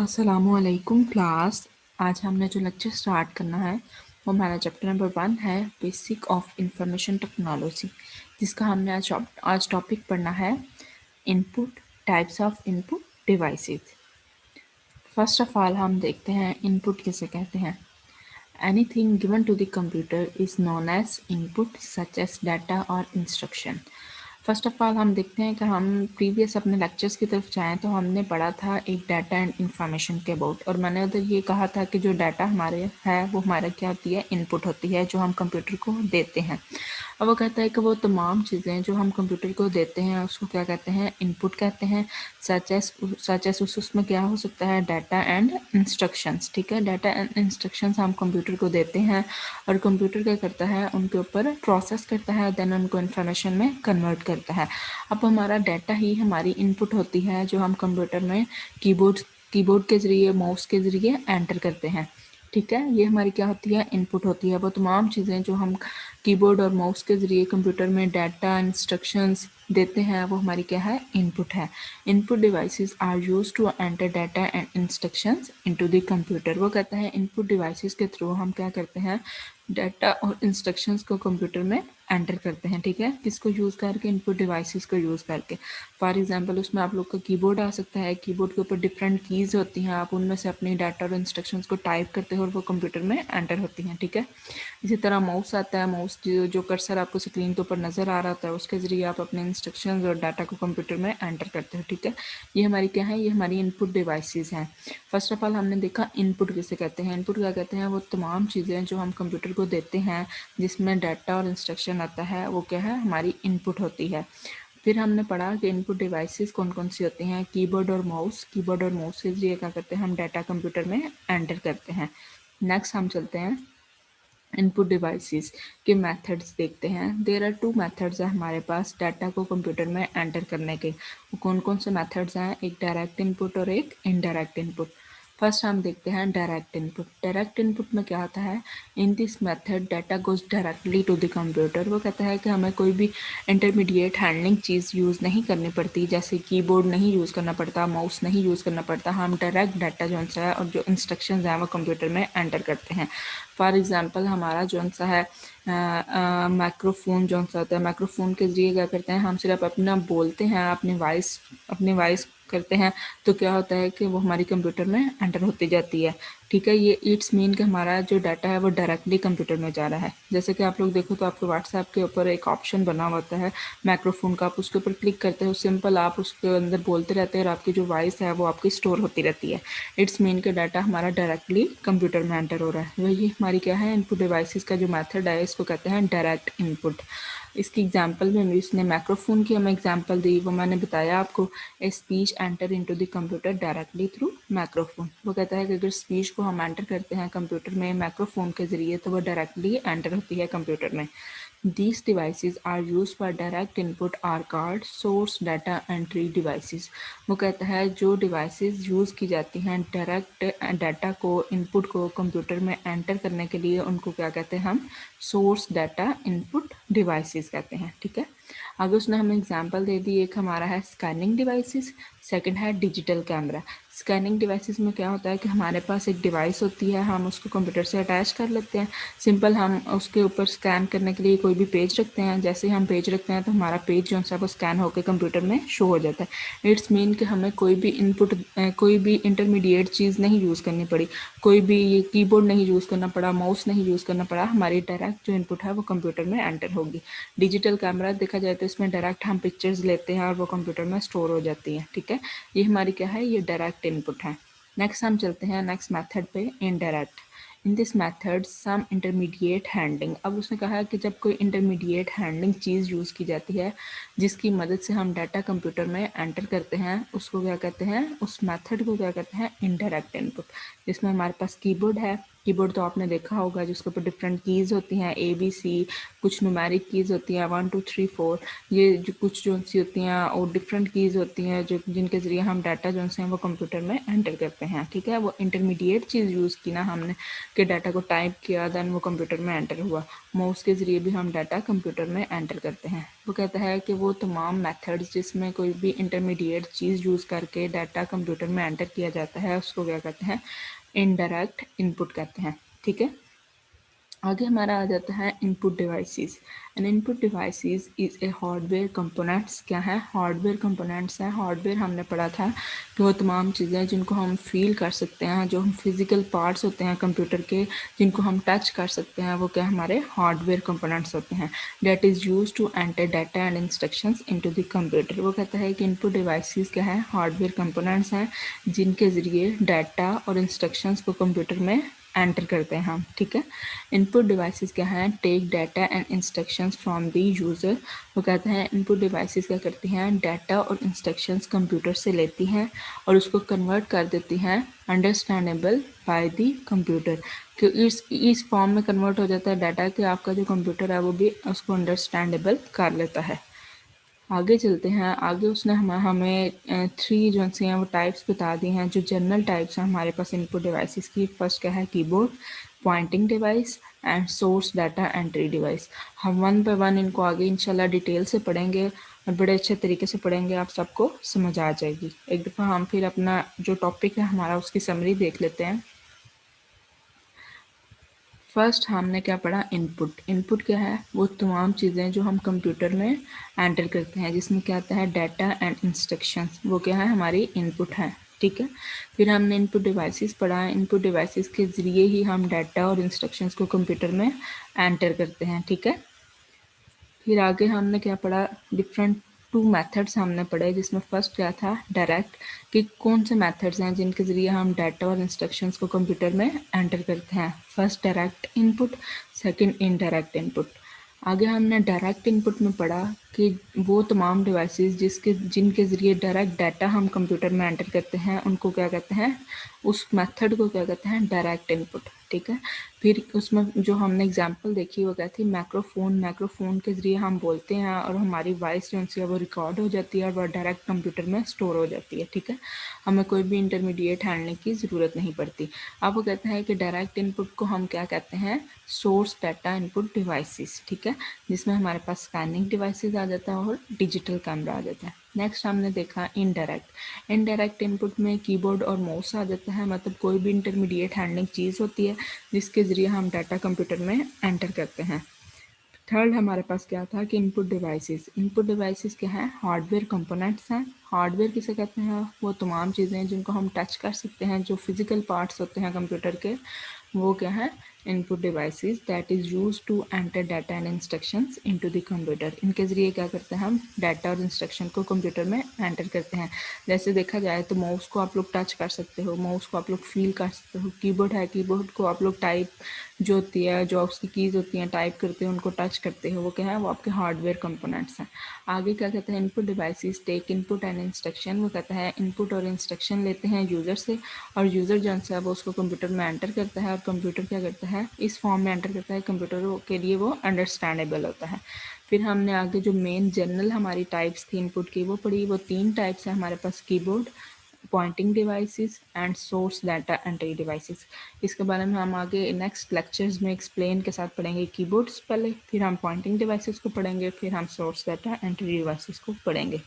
अस्सलामुअलैकुम क्लास। आज हमने जो लेक्चर स्टार्ट करना है वो हमारा चैप्टर नंबर 1 है, बेसिक ऑफ इंफॉर्मेशन टेक्नोलॉजी, जिसका हमने आज टॉपिक पढ़ना है input, types of input devices. First of all हम देखते हैं इनपुट किसे कहते हैं। Anything given to the computer is known as input such as data और इंस्ट्रक्शन। फर्स्ट ऑफ ऑल हम देखते हैं कि हम प्रीवियस अपने लेक्चर्स की तरफ जाएं तो हमने पढ़ा था एक डाटा एंड इंफॉर्मेशन के अबाउट, और मैंने उधर ये कहा था कि जो डाटा हमारे है वो हमारा क्या होती है, इनपुट होती है जो हम कंप्यूटर को देते हैं। अब वो कहता है कि वो तमाम चीज़ें जो हम कंप्यूटर को देते हैं उसको क्या कहते हैं, इनपुट कहते हैं। सच एस उसमें क्या हो सकता है, डाटा एंड इंस्ट्रक्शंस। ठीक है, डाटा एंड इंस्ट्रक्शंस हम कंप्यूटर को देते हैं और कंप्यूटर क्या करता है, उनके ऊपर प्रोसेस करता है, देन उनको इन्फॉर्मेशन में कन्वर्ट करता है। अब हमारा डाटा ही हमारी इनपुट होती है जो हम कंप्यूटर में कीबोर्ड के ज़रिए, माउस के ज़रिए एंटर करते हैं। ठीक है, ये हमारी क्या होती है, इनपुट होती है। वो तमाम चीज़ें जो हम कीबोर्ड और माउस के ज़रिए कंप्यूटर में डाटा इंस्ट्रक्शंस देते हैं वो हमारी क्या है, इनपुट है। Input devices are used to enter data and instructions into the computer. वो कहता है इनपुट डिवाइसेस के थ्रू हम क्या करते हैं, डाटा और इंस्ट्रक्शंस को कंप्यूटर में एंटर करते हैं। ठीक है, किसको यूज़ करके, इनपुट डिवाइसेस को यूज़ करके। फॉर एग्जांपल उसमें आप लोग का कीबोर्ड आ सकता है। कीबोर्ड के ऊपर डिफरेंट कीज़ होती हैं, आप उनमें से अपनी डाटा और इंस्ट्रक्शंस को टाइप करते हो और वो कंप्यूटर में एंटर होती हैं। ठीक है, इसी तरह माउस आता है। माउस जो कर्सर आपको स्क्रीन के ऊपर नज़र आ रहा था उसके ज़रिए आप अपने इंस्ट्रक्शंस और डाटा को कंप्यूटर में एंटर करते हो। ठीक है, ये हमारी क्या है, ये हमारी इनपुट डिवाइसेस हैं। फर्स्ट ऑफ ऑल हमने देखा इनपुट किसे कहते हैं। इनपुट क्या कहते हैं, वो तमाम चीज़ें जो हम कंप्यूटर को देते हैं जिसमें डाटा और इंस्ट्रक्शन आता है वो क्या है, हमारी इनपुट होती है। फिर हमने पढ़ा कि इनपुट डिवाइसेस कौन कौन सी होती हैं, कीबोर्ड और माउस। कीबोर्ड और माउस के जरिए क्या करते हैं, हम डाटा कंप्यूटर में एंटर करते हैं। नेक्स्ट हम चलते हैं इनपुट डिवाइसेस के मेथड्स देखते हैं। देयर आर टू मेथड्स है हमारे पास डाटा को कंप्यूटर में एंटर करने के। वो कौन कौन से मेथड्स हैं, एक डायरेक्ट इनपुट और एक इनडायरेक्ट इनपुट। फर्स्ट हम देखते हैं डायरेक्ट इनपुट। डायरेक्ट इनपुट में क्या होता है, in this method data goes directly to the computer. वो कहता है कि हमें कोई भी इंटरमीडिएट हैंडलिंग चीज़ यूज़ नहीं करनी पड़ती, जैसे कीबोर्ड नहीं यूज़ करना पड़ता, माउस नहीं यूज़ करना पड़ता। हम डायरेक्ट डाटा जो है और जो इंस्ट्रक्शंस हैं वो कंप्यूटर में एंटर करते हैं। फॉर एग्ज़ाम्पल हमारा जो सा है माइक्रोफोन जो सा होता है, माइक्रोफोन के ज़रिए क्या करते हैं, हम सिर्फ अपना बोलते हैं, अपनी वॉइस करते हैं तो क्या होता है कि वो हमारी कंप्यूटर में एंटर होती जाती है। ठीक है, ये इट्स मीन कि हमारा जो डाटा है वो डायरेक्टली कंप्यूटर में जा रहा है। जैसे कि आप लोग देखो तो आपके व्हाट्सएप के ऊपर एक ऑप्शन बना होता है माइक्रोफोन का, आप उसके ऊपर क्लिक करते हो, सिंपल आप उसके अंदर बोलते रहते हैं और आपकी जो वॉइस है वो आपकी स्टोर होती रहती है। इट्स मीन के डाटा हमारा डायरेक्टली कंप्यूटर में एंटर हो रहा है। वही हमारी क्या है, इनपुट डिवाइसेस का जो मेथड है इसको कहते हैं डायरेक्ट इनपुट। इसकी एग्जांपल में इसने माइक्रोफोन की हमें एग्जांपल दी, वो मैंने बताया आपको, a speech enter into the computer directly through microphone. वो कहता है कि अगर स्पीच को हम एंटर करते हैं कंप्यूटर में माइक्रोफोन के ज़रिए तो वो डायरेक्टली एंटर होती है कंप्यूटर में। These devices are used for direct input are called source data entry devices। वो कहता है जो डिवाइसेस यूज़ की जाती हैं डायरेक्ट डाटा को, इनपुट को कंप्यूटर में एंटर करने के लिए, उनको क्या कहते हैं, हम सोर्स डाटा इनपुट डिवाइसेस कहते हैं। ठीक है, आगे उसने हमें एग्जांपल दे दी। एक हमारा है स्कैनिंग डिवाइसेस, सेकंड है डिजिटल कैमरा। स्कैनिंग डिवाइसेस में क्या होता है कि हमारे पास एक डिवाइस होती है, हम उसको कंप्यूटर से अटैच कर लेते हैं। सिंपल हम उसके ऊपर स्कैन करने के लिए कोई भी पेज रखते हैं, जैसे हम पेज रखते हैं तो हमारा पेज जो है वो स्कैन होकर कंप्यूटर में शो हो जाता है। इट्स मीन कि हमें कोई भी इनपुट, कोई भी इंटरमीडिएट चीज़ नहीं यूज़ करनी पड़ी, कोई भी ये कीबोर्ड नहीं यूज़ करना पड़ा, माउस नहीं यूज़ करना पड़ा, हमारी डायरेक्ट जो इनपुट है वो कंप्यूटर में एंटर होगी। डिजिटल कैमरा देखा जाए तो इसमें डायरेक्ट हम पिक्चर्स लेते हैं और वो कंप्यूटर में स्टोर हो जाती हैं। ठीक है, ये हमारी क्या है, ये डायरेक्ट इनपुट है। नेक्स्ट हम चलते हैं नेक्स्ट मेथड पे, indirect. In this method some intermediate handling. अब उसने कहा है कि जब कोई इंटरमीडिएट हैंडलिंग चीज़ यूज़ की जाती है जिसकी मदद से हम डाटा कंप्यूटर में एंटर करते हैं, उसको क्या कहते हैं, उस मेथड को क्या कहते हैं, इनडायरेक्ट इनपुट। जिसमें हमारे पास कीबोर्ड है, कीबोर्ड तो आपने देखा होगा जिसके ऊपर डिफरेंट कीज़ होती हैं, ABC, कुछ न्यूमेरिक कीज़ होती हैं 1 2 3 4, ये जो कुछ जो सी होती हैं और डिफरेंट कीज़ होती हैं जो जिनके ज़रिए हम डाटा जो हैं वो कंप्यूटर में एंटर करते हैं। ठीक है, वो इंटरमीडिएट चीज़ यूज़ की ना हमने कि डाटा को टाइप किया देन वो कंप्यूटर में एंटर हुआ। माउस के ज़रिए भी हम डाटा कंप्यूटर में एंटर करते हैं। वो कहता है कि वो तमाम मेथड्स जिसमें कोई भी इंटरमीडिएट चीज़ यूज़ करके डाटा कंप्यूटर में एंटर किया जाता है उसको क्या कहते हैं, इनडायरेक्ट इनपुट कहते हैं। ठीक है, आगे हमारा आ जाता है input devices. N input devices is a hardware components. क्या है, हार्डवेयर कंपोनेंट्स हैं। हार्डवेयर हमने पढ़ा था कि वो तमाम चीज़ें जिनको हम फील कर सकते हैं, जो हम फिजिकल पार्ट्स होते हैं कंप्यूटर के जिनको हम टच कर सकते हैं, वो क्या हमारे हार्डवेयर कंपोनेंट्स होते हैं। That is use to enter data and instructions into the computer. वो कहता है कि इनपुट डिवाइसेस क्या है, हार्डवेयर कंपोनेंट्स हैं जिनके ज़रिए डाटा और इंस्ट्रक्शंस को कंप्यूटर में एंटर करते हैं हम। ठीक है, इनपुट डिवाइसेस क्या हैं, take data and instructions from the user. वो कहते हैं इनपुट डिवाइसेस क्या करती हैं, डाटा और इंस्ट्रक्शंस कंप्यूटर से लेती हैं और उसको कन्वर्ट कर देती हैं अंडरस्टैंडेबल बाय द कंप्यूटर। कि इस फॉर्म में कन्वर्ट हो जाता है डाटा कि आपका जो कंप्यूटर है वो भी उसको अंडरस्टैंडेबल कर लेता है। आगे चलते हैं, आगे उसने हमें 3 जो सी हैं वो टाइप्स बता दी हैं, जो जनरल टाइप्स हैं हमारे पास इनपुट डिवाइसेस की। फर्स्ट क्या है, keyboard, pointing device and source data entry device. हम वन बाय वन इनको आगे इंशाल्लाह डिटेल से पढ़ेंगे और बड़े अच्छे तरीके से पढ़ेंगे, आप सबको समझ आ जाएगी। एक दफ़ा हम फिर अपना जो टॉपिक है हमारा उसकी समरी देख लेते हैं। फर्स्ट हमने क्या पढ़ा, इनपुट। इनपुट क्या है, वो तमाम चीज़ें जो हम कंप्यूटर में एंटर करते हैं जिसमें क्या आता है, डाटा एंड इंस्ट्रक्शंस, वो क्या है, हमारी इनपुट है। ठीक है, फिर हमने इनपुट डिवाइसेस पढ़ा। इनपुट डिवाइसेस के ज़रिए ही हम डाटा और इंस्ट्रक्शंस को कंप्यूटर में एंटर करते हैं। ठीक है, फिर आगे हमने क्या पढ़ा, डिफरेंट 2 मेथड्स हमने पढ़े जिसमें फर्स्ट क्या था, डायरेक्ट, कि कौन से मेथड्स हैं जिनके ज़रिए हम डाटा और इंस्ट्रक्शंस को कंप्यूटर में एंटर करते हैं। First direct input, second indirect input. आगे हमने डायरेक्ट इनपुट में पढ़ा कि वो तमाम डिवाइसेस जिनके ज़रिए डायरेक्ट डाटा हम कंप्यूटर में एंटर करते हैं उनको क्या कहते हैं, उस मेथड को क्या कहते हैं, डायरेक्ट इनपुट। ठीक है, फिर उसमें जो हमने एग्जांपल देखी वो क्या थी, माइक्रोफोन। माइक्रोफोन के ज़रिए हम बोलते हैं और हमारी वॉइस जो है वो रिकॉर्ड हो जाती है और वह डायरेक्ट कंप्यूटर में स्टोर हो जाती है। ठीक है, हमें कोई भी इंटरमीडिएट हैंडलिंग की ज़रूरत नहीं पड़ती। अब वो कहते हैं कि डायरेक्ट इनपुट को हम क्या कहते हैं, सोर्स डाटा इनपुट डिवाइसेस। ठीक है, जिसमें हमारे पास स्कैनिंग डिवाइसेस आ जाता है और डिजिटल कैमरा आ जाता है। नेक्स्ट हमने देखा इनडायरेक्ट। इनडायरेक्ट इनपुट में कीबोर्ड और माउस आ जाता है, मतलब कोई भी इंटरमीडिएट हैंडलिंग चीज़ होती है जिसके ज़रिए हम डाटा कंप्यूटर में एंटर करते हैं। थर्ड हमारे पास क्या था कि इनपुट डिवाइसेस। इनपुट डिवाइसेस क्या है, हार्डवेयर कंपोनेंट्स हैं। हार्डवेयर किसे कहते हैं, वो तमाम चीज़ें जिनको हम टच कर सकते हैं, जो फिजिकल पार्ट्स होते हैं कंप्यूटर के, वो क्या है, input devices that is use to enter data and instructions into the computer. इनके ज़रिए क्या करते हैं, हम डाटा और इंस्ट्रक्शन को कंप्यूटर में एंटर करते हैं। जैसे देखा जाए तो माउस को आप लोग टच कर सकते हो, माउस को आप लोग फील कर सकते हो। कीबोर्ड है, कीबोर्ड को आप लोग टाइप जो होती है, जो उसकी कीज़ होती हैं टाइप करते हो, उनको टच करते हो, वो क्या है, वो आपके हार्डवेयर कंपोनेंट्स हैं। आगे क्या कहते हैं, input devices take input and instruction. वो कहता है इनपुट और इंस्ट्रक्शन लेते हैं यूज़र से और यूज़र जो है वो उसको कंप्यूटर में एंटर करता है और कंप्यूटर क्या करता है, इस फॉर्म में एंटर करता है, कंप्यूटर के लिए वो अंडरस्टैंडेबल होता है। फिर हमने आगे जो मेन जनरल हमारी टाइप्स थी इनपुट की वो पढ़ी। वो 3 टाइप्स है हमारे पास, keyboard, pointing devices and source data entry devices. इसके बारे में हम आगे नेक्स्ट लेक्चर्स में एक्सप्लेन के साथ पढ़ेंगे। कीबोर्ड्स पहले, फिर हम पॉइंटिंग डिवाइसेस को पढ़ेंगे, फिर हम सोर्स डाटा एंट्री डिवाइसेस को पढ़ेंगे।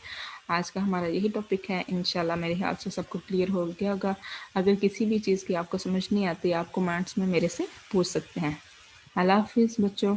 आज का हमारा यही टॉपिक है। इंशाल्लाह मेरे ख्याल से सबको क्लियर हो गया होगा। अगर किसी भी चीज़ की आपको समझ नहीं आती, आप कमेंट्स में मेरे से पूछ सकते हैं। अल्लाह हाफिज़ बच्चों।